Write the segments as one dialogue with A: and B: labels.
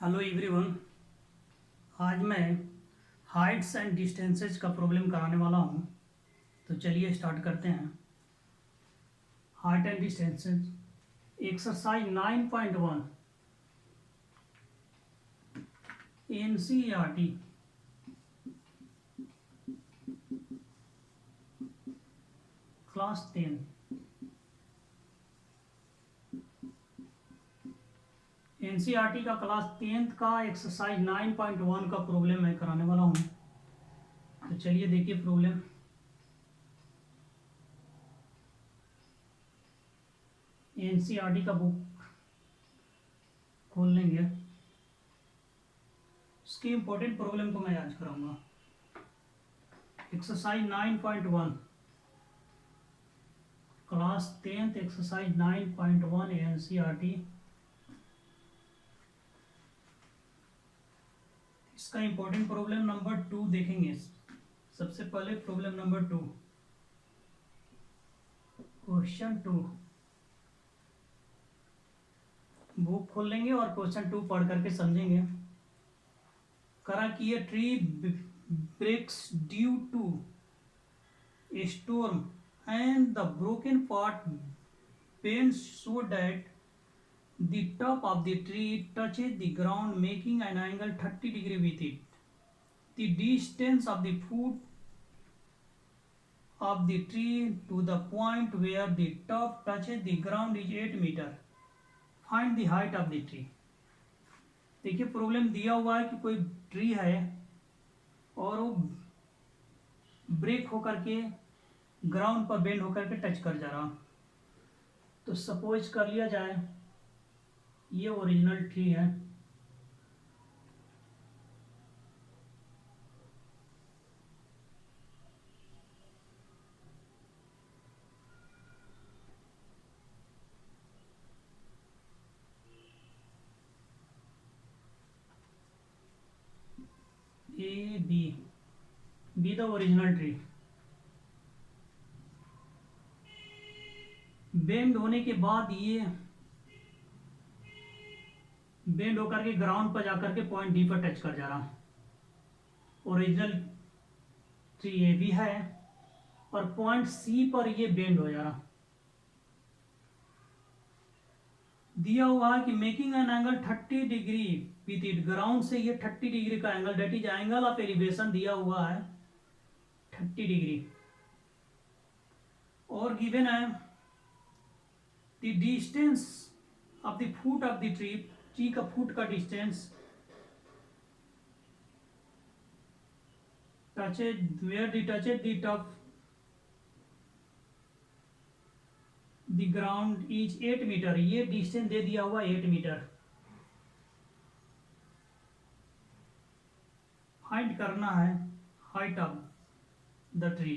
A: Hello everyone. आज मैं Heights and distances का प्रॉब्लम कराने वाला हूँ। तो चलिए स्टार्ट करते हैं। Height and distances exercise 9.1 NCERT class 10। NCERT का क्लास 10th का एक्सरसाइज 9.1 का प्रॉब्लम मैं कराने वाला हूँ। तो चलिए देखिए प्रॉब्लम। एनसीईआरटी का बुक खोल लेंगे। इसके इम्पोर्टेंट प्रॉब्लम को मैं आज कराऊंगा। Exercise 9.1 class 10th exercise 9.1 NCERT. इसका इंपॉर्टेंट प्रॉब्लम नंबर 2 देखेंगे। सबसे पहले प्रॉब्लम नंबर 2, क्वेश्चन 2। बुक खोल लेंगे और क्वेश्चन 2 पढ़ करके समझेंगे। करा कि ये tree breaks due to a storm and the broken part bends so that the top of the tree touches the ground, making an angle 30 degree with it. The distance of the foot of the tree to the point where the top touches the ground is 8 meter. Find the height of the tree. देखिए problem दिया हुआ है कि कोई tree है और वो break होकर के ग्राउंड पर बेंड होकर के टच कर जा रहा। तो सपोज कर लिया जाए ये ओरिजिनल ट्री है। ए B the original tree. Bend होने के बाद ये बेंड होकर के ग्राउंड पर जाकर के पॉइंट डी पर टच कर जा रहा। ओरिजिनल ट्री ए बी है और पॉइंट सी पर ये बेंड हो जा रहा। दिया हुआ है कि making an angle 30 degree with it. Ground से ये 30 डिग्री का angle, that is angle of elevation दिया हुआ है 30 डिग्री। और गिवन है the distance of the foot of the tree. Tree का फुट का distance touched where the touched the top the ground is 8 metre. ये डिस्टेंस दे दिया हुआ 8 मीटर। फाइंड करना है हाइट ऑफ द ट्री।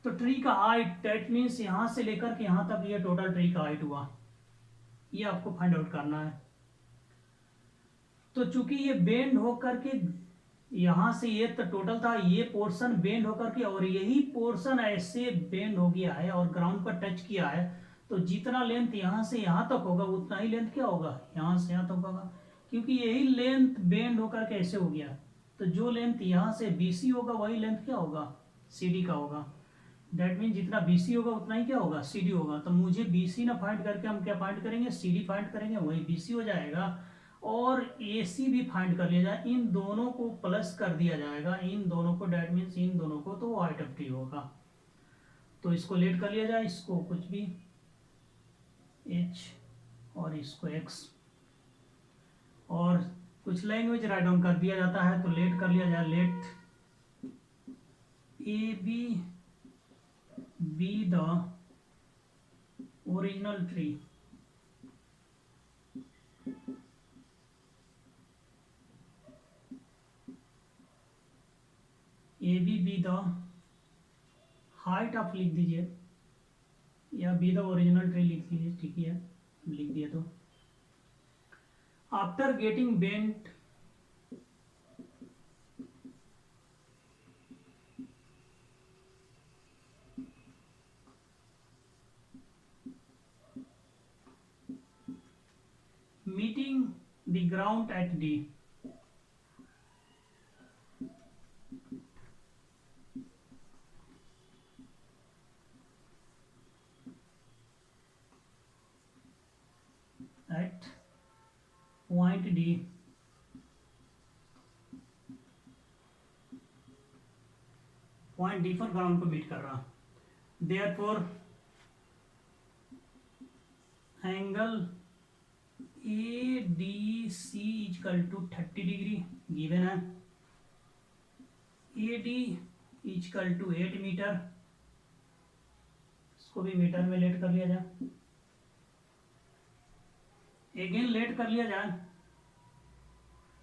A: तो ट्री का हाइट दैट मीन्स यहां से लेकर के यहां तक ये टोटल ट्री का हाइट हुआ। ये आपको फाइंड आउट करना है। तो चूंकि ये बेंड होकर के यहां से ये तो टोटल था, ये पोर्शन बेंड होकर के और यही पोर्शन ऐसे बेंड हो गया है और ग्राउंड पर टच किया है। तो जितना लेंथ यहां से यहां तक होगा उतना ही लेंथ क्या होगा यहां से यहां तक होगा, क्योंकि यही लेंथ बेंड होकर के ऐसे हो गया। तो जो लेंथ यहां से बीसी होगा वही लेंथ क्या होगा सीडी का होगा। दैट मीन जितना बीसी होगा उतना ही क्या होगा सीडी होगा। तो मुझे बीसी ना फाइंड करके हम क्या फाइंड करेंगे सीडी फाइंड करेंगे, वही बीसी हो जाएगा। और एसी भी फाइंड कर लिया जाए, इन दोनों को प्लस कर दिया जाएगा, इन दोनों को, दैट मीन्स इन दोनों को, तो हाइट ऑफ ट्री होगा। तो इसको लेट कर लिया जाए, इसको कुछ भी एच और इसको एक्स, और कुछ लैंग्वेज राइट डाउन कर दिया जाता है। तो लेट कर लिया जाए, let A B B the original tree. A B the height of लिख दीजिए, या बी द ओरिजिनल ट्री लिख दीजिए, ठीक ही है लिख दिया। तो after getting bent meeting the ground at D at point D point D पर ग्राउंड को मीट कर रहा, therefore angle A D C is equal to 30 degree given है, A D is equal to 8 metre, इसको भी मीटर में लेट कर लिया जाए, अगेन लेट कर लिया जाए,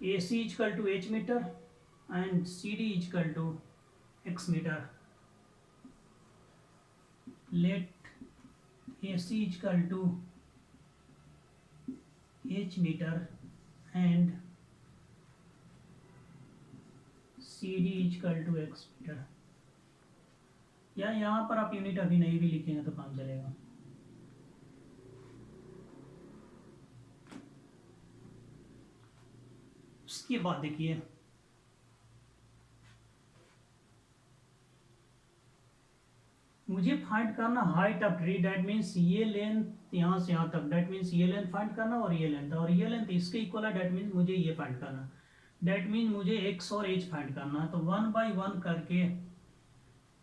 A: A C is equal to H metre and C D is equal to x meter. Let AC equal to h meter and CD equal to x meter. या यहाँ पर आप यूनिट अभी नहीं भी लिखेंगे तो काम चलेगा। उसके बाद देखिए मुझे फाइंड करना height of tree, that means ये लेंथ यहाँ से यहाँ तक, दैट मीन्स ये लेंथ फाइंड करना और ये लेंथ इसके इक्वल है, दैट मीन्स मुझे ये फाइंड करना, दैट मीन्स मुझे एक्स और एच फाइंड करना है। तो 1 बाई 1 करके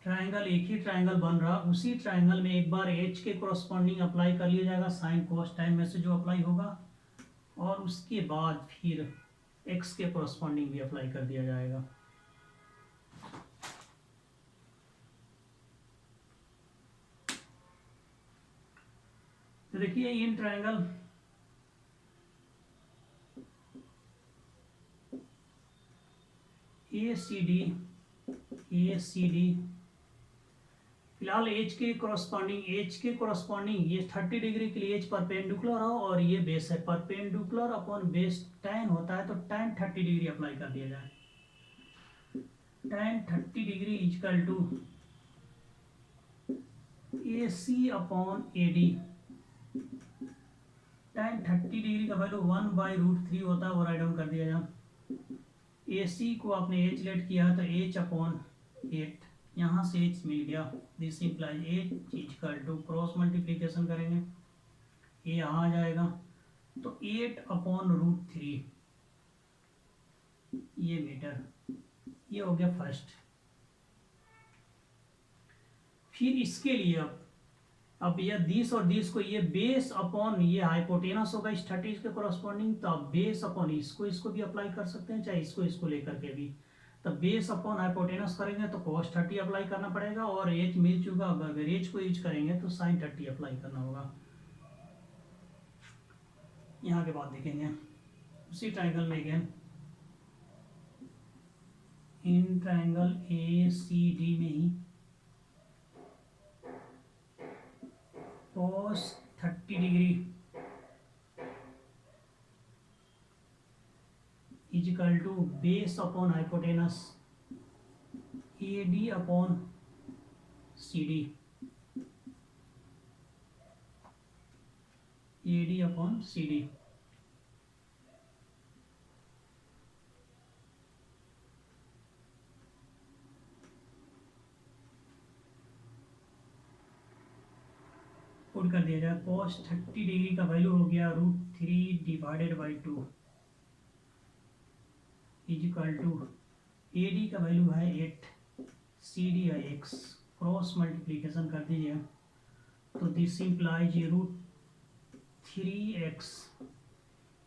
A: ट्राइंगल, एक ही ट्राइंगल बन रहा, उसी ट्राइंगल में एक बार एच के कोरस्पॉन्डिंग अप्लाई कर लिया जाएगा, साइन कोस टाइम में से जो अप्लाई होगा, और उसके बाद फिर एक्स के कोरस्पॉन्डिंग भी अप्लाई कर दिया जाएगा। तो देखिए in triangle A C D फिलहाल एच के कोरस्पॉन्डिंग ये 30 डिग्री के लिए एच परपेंडिकुलर हो और ये बेस है, परपेंडिकुलर अपॉन बेस tan होता है, तो tan 30 डिग्री अप्लाई कर दिया जाए, tan 30 degree is equal to A C upon A D, tan 30 degree का वैल्यू 1/√3 होता है, वो राइट डाउन कर दिया जाए। ए सी को आपने एच लेट किया है तो एच अपॉन 8, यहाँ से एच मिल गया, this implies H is equal to cross multiplication करेंगे, ये यहाँ आ जाएगा, तो 8/√3 ये मीटर, ये हो गया फर्स्ट। फिर इसके लिए अब ये दिस और दिस को, ये बेस अपॉन ये हाइपोटेनस होगा इस 30 के कोरस्पॉन्डिंग, तो आप बेस अपॉन इसको भी अप्लाई कर सकते हैं, चाहे इसको लेकर के भी, तो बेस अपॉन हाइपोटेनस करेंगे तो cos 30 अप्लाई करना पड़ेगा, और एच मिल चुका, अगर एच को यूज करेंगे तो sin 30 अप्लाई करना होगा। यहाँ के बाद देखेंगे उसी ट्राइंगल में again in triangle A C D में ही cos 30 degree is equal to base upon hypotenuse A D upon C D, A D upon C D. Put कर दिया जाए, cos 30 डिग्री का वैल्यू हो गया √3 divided by 2 equal to A D का value है 8, सी डी है x, क्रॉस मल्टीप्लीकेशन कर दीजिए, तो this implies √3x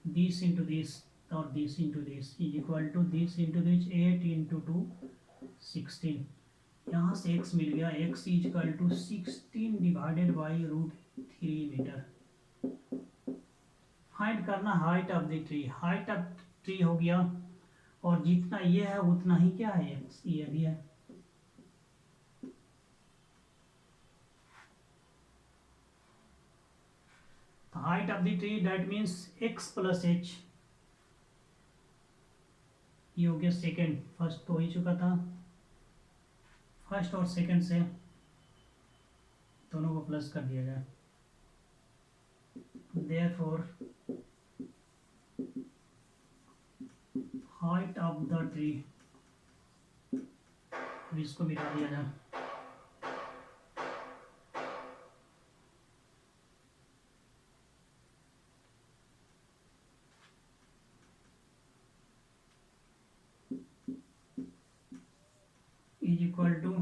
A: this into this और this into this is equal to this into this 8 into 2 16, यहाँ से x मिल गया, x equal to 16 divided by √3 metre. Find करना height of the tree, height of tree हो गया, और जितना ये है उतना ही क्या है x, ये भी है, तो height of the tree that means x plus h, ये हो गया सेकेंड, फर्स्ट तो हो ही चुका था, फर्स्ट और सेकंड से दोनों को प्लस कर दिया जाए, देयरफॉर ऑफ द ट्री, इसको मिटा दिया जाए। Is equal to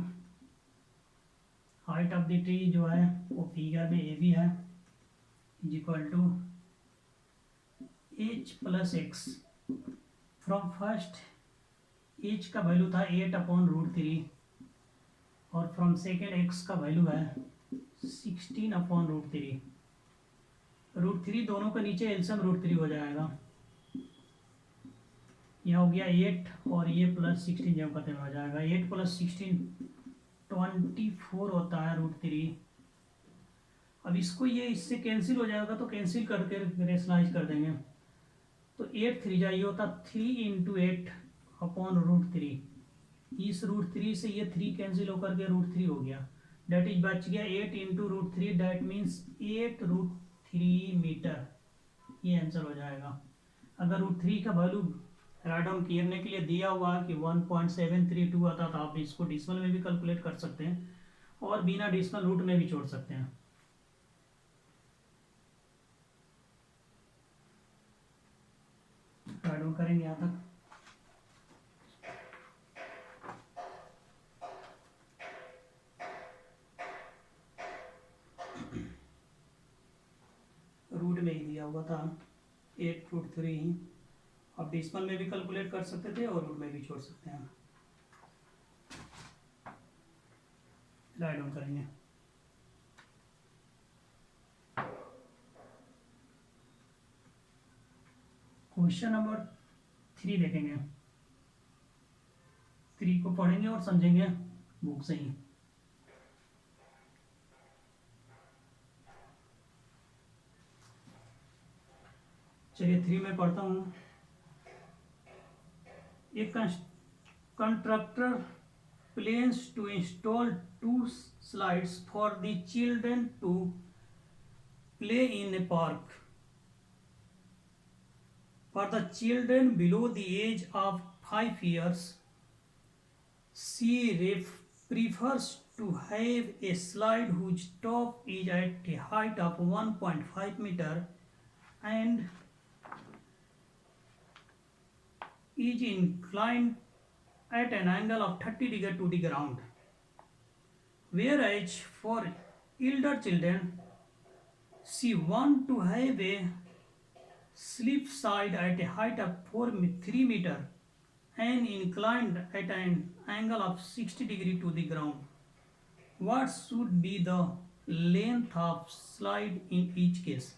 A: height of the tree जो है वो फिगर में ए भी है, is equal to H plus X. From first H का वैल्यू था 8/√3 और फ्रॉम सेकेंड एक्स का वैल्यू है 16/√3। √3 दोनों के नीचे एलसीएम √3 हो जाएगा। यह हो गया 8 और ये प्लस 16 जब खत्म हो जाएगा। 8 + 16 24 होता है √3। अब इसको ये इससे कैंसिल हो जाएगा तो कैंसिल करके रेशनलाइज कर देंगे। तो 8 3 जा, ये होता 3 × 8/√3। इस √3 से ये 3 कैंसिल होकर के √3 हो गया। डेट इज बच गया 8 × √3, डेट मीन्स 8√3 मीटर। ये आंसर हो जाएगा। अगर √3 का वैल्यू राइट डाउन करने के लिए दिया हुआ कि 1.732 आता तो आप इसको डिसिमल में भी कैलकुलेट कर सकते हैं और बिना डिसिमल रूट में भी छोड़ सकते हैं। राइट डाउन करेंगे यहाँ तक। रूट में ही दिया हुआ था 8√3। आप डिसिमल में भी कैलकुलेट कर सकते थे और रूट में भी छोड़ सकते हैं। राइट डाउन करेंगे। क्वेश्चन नंबर 3 देखेंगे। 3 को पढ़ेंगे और समझेंगे बुक से ही। चलिए 3 में पढ़ता हूँ। एक constructor plans to install 2 slides for the children to play in a park. For the children below the age of 5 years, she prefers to have a slide whose top is at a height of 1.5 meter and is inclined at an angle of 30 degrees to the ground. Whereas for elder children, she wants to have a slip side at a height of 3 meter and inclined at an angle of 60 degrees to the ground. What should be the length of slide in each case?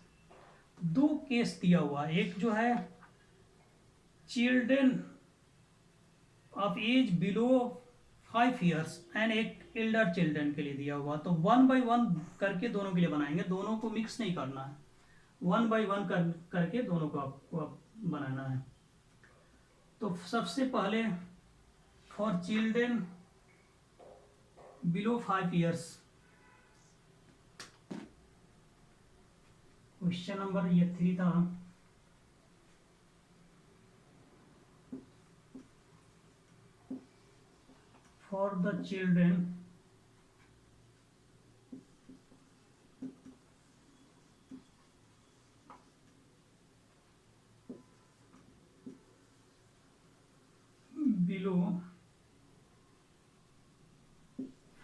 A: दो case दिया हुआ, एक जो है children of age below 5 years and एक elder children के लिए दिया हुआ। तो 1 by 1 करके दोनों के लिए बनाएंगे, दोनों को मिक्स नहीं करना है। 1 by 1 करके दोनों को आपको बनाना है। तो सबसे पहले for children below 5 years, question number ये 3 था। For the children below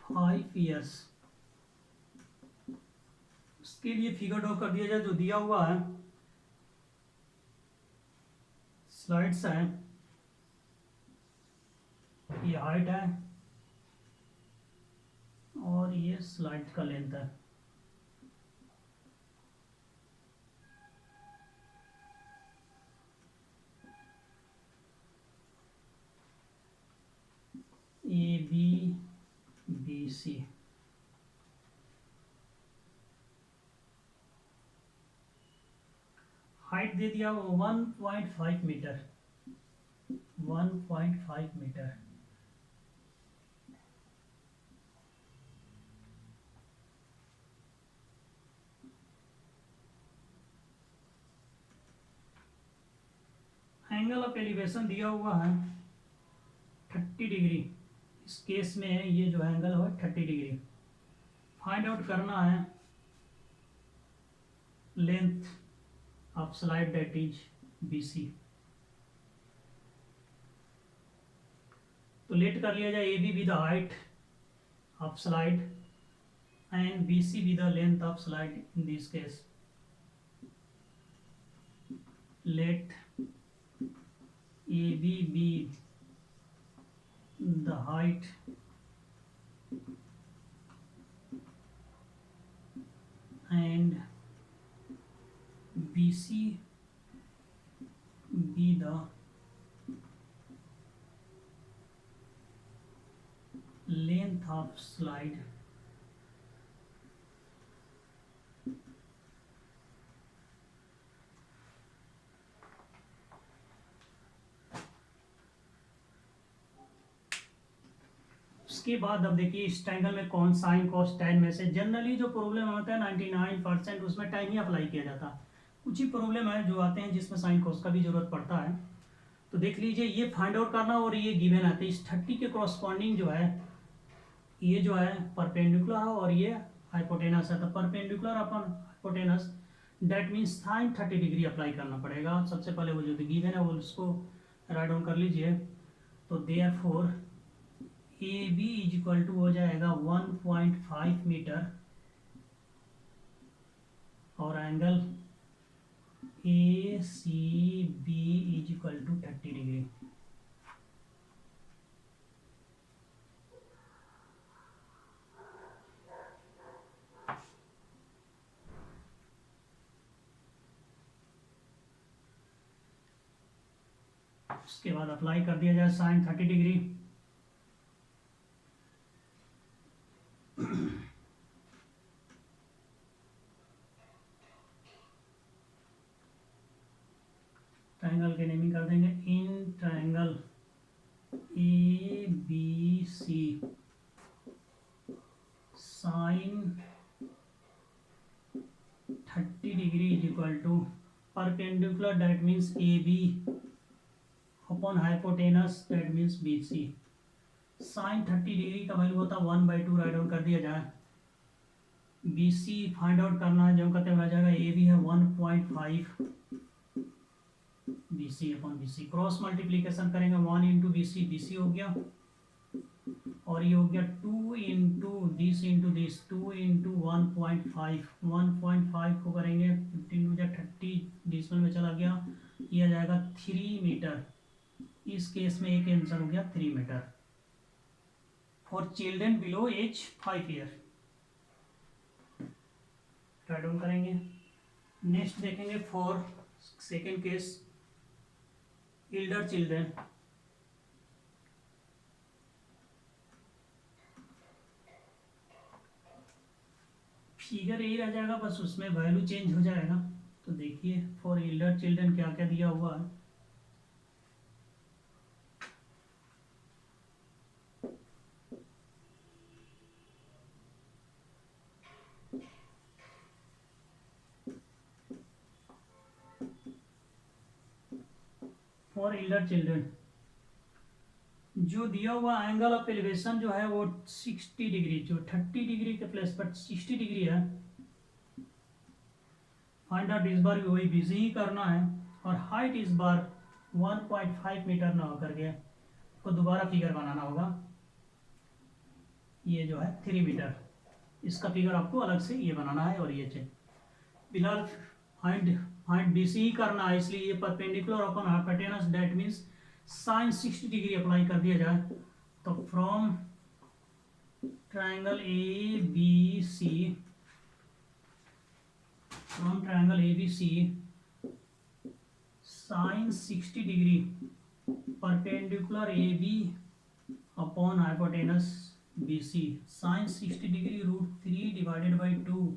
A: 5 years, उसके लिए फिगर ड्रॉ कर दिया जाए। जो दिया हुआ है स्लाइड्स है, ये हाइट है और ये स्लाइड का लेंथ है। ABC हाइट दे दिया 1.5 metre, 1.5 metre. Angle of elevation दिया हुआ है 30 डिग्री। इस केस में ये जो एंगल है 30 डिग्री। फाइंड आउट करना है length of slide that is BC। तो लेट कर लिया जाए AB with the height of slide and BC with the length of slide in this case. Let AB be the height and BC be the length of slide उसके बाद अब देखिए इस triangle में कौन साइन कॉस टैन में से generally जो प्रॉब्लम होता है 99% उसमें टैन ही अप्लाई किया जाता है। कुछ ही प्रॉब्लम है जो आते हैं जिसमें साइन कॉस का भी जरूरत पड़ता है। तो देख लीजिए ये फाइंड आउट करना और ये गिवन है। तो इस 30 के कॉरस्पॉन्डिंग जो है ये जो है परपेंडिकुलर है और ये हाइपोटेनस है। तो perpendicular upon hypotenuse that means sign 30 degree apply करना पड़ेगा। सबसे पहले वो जो गिवन है वो उसको राइट डाउन कर लीजिए। तो therefore AB is equal to हो जाएगा 1.5 मीटर और angle ACB is equal to 30 degree. उसके बाद अप्लाई कर दिया जाए साइन 30 डिग्री। ट्रायंगल के नेमिंग कर देंगे in triangle ABC sine 30 degree is equal to perpendicular that means AB upon hypotenuse that means BC। Sine 30 degree का वैल्यू होता है 1/2 राइट डाउन कर दिया जाए। BC फाइंड आउट करना है जो कहते हैं जाएगा AB है 1.5 BC upon BC। Cross multiplication करेंगे 1 इंटू BC, BC हो गया और ये हो गया 2 इंटू दिस 2 इंटू 1.5 को करेंगे 15 या 30 डिजिटल में चला गया। ये आ जाएगा 3 मीटर। इस केस में एक आंसर हो गया 3 metre for children below age 5 year. Right down करेंगे। नेक्स्ट देखेंगे for second case elder children. Figure यही रह जाएगा बस उसमें वैल्यू चेंज हो जाएगा। तो देखिए फॉर एल्डर चिल्ड्रन क्या क्या दिया हुआ है। फॉर एल्डर चिल्ड्रन जो दिया हुआ एंगल ऑफ एलिवेशन जो है वो 60 डिग्री, जो 30 डिग्री के प्लेस पर 60 डिग्री है। फाइंड आउट इस बार भी वही बिजी ही करना है और हाइट इस बार 1.5 मीटर ना होकर के को दोबारा फिगर बनाना होगा। ये जो है 3 मीटर, इसका फिगर आपको अलग से ये बनाना है और ये चेक फिलहाल हाइट BC ही करना है, इसलिए ये perpendicular upon hypotenuse that means sine 60 degree apply कर दिया जाए। तो from triangle ABC sine 60 degree perpendicular AB upon hypotenuse BC sine 60 degree √3 divided by 2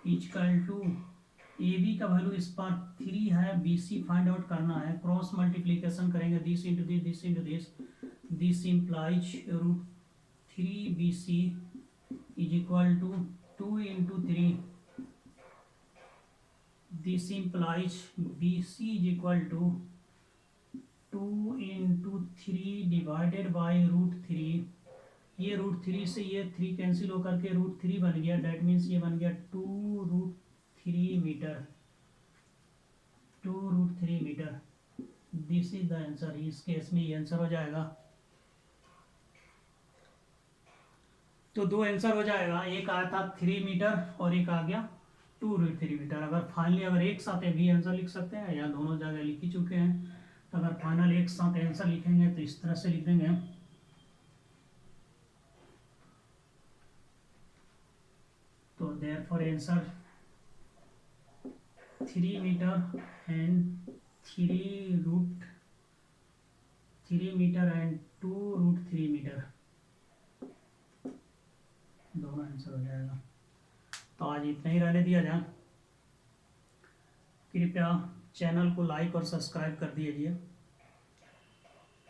A: equal to AB का वैल्यू इस पर 3 है, BC फाइंड आउट करना है। क्रॉस मल्टीप्लीकेशन करेंगे this into this into this implies √3BC is equal to 2 into 3 this implies BC is equal to 2 × 3 divided by √3। ये √3 से ये 3 कैंसिल होकर के √3 बन गया, डेट मीन्स ये बन गया 2√3 metre. 2√3 metre, this is the answer. इस केस में ये आंसर हो जाएगा। तो दो आंसर हो जाएगा, एक आया था 3 मीटर और एक आ गया 2√3 मीटर। अगर फाइनली अगर एक साथ भी आंसर लिख सकते हैं या दोनों जगह लिख ही चुके हैं, तो अगर फाइनल एक साथ आंसर लिखेंगे तो इस तरह से लिख देंगे। तो therefore answer 3 metre and 3 metre and 2√3 metre, दोनों आंसर हो जाएगा। तो आज इतना ही रहने दिया जाए। कृपया चैनल को लाइक और सब्सक्राइब कर दीजिए।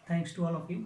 A: Thanks to all of you.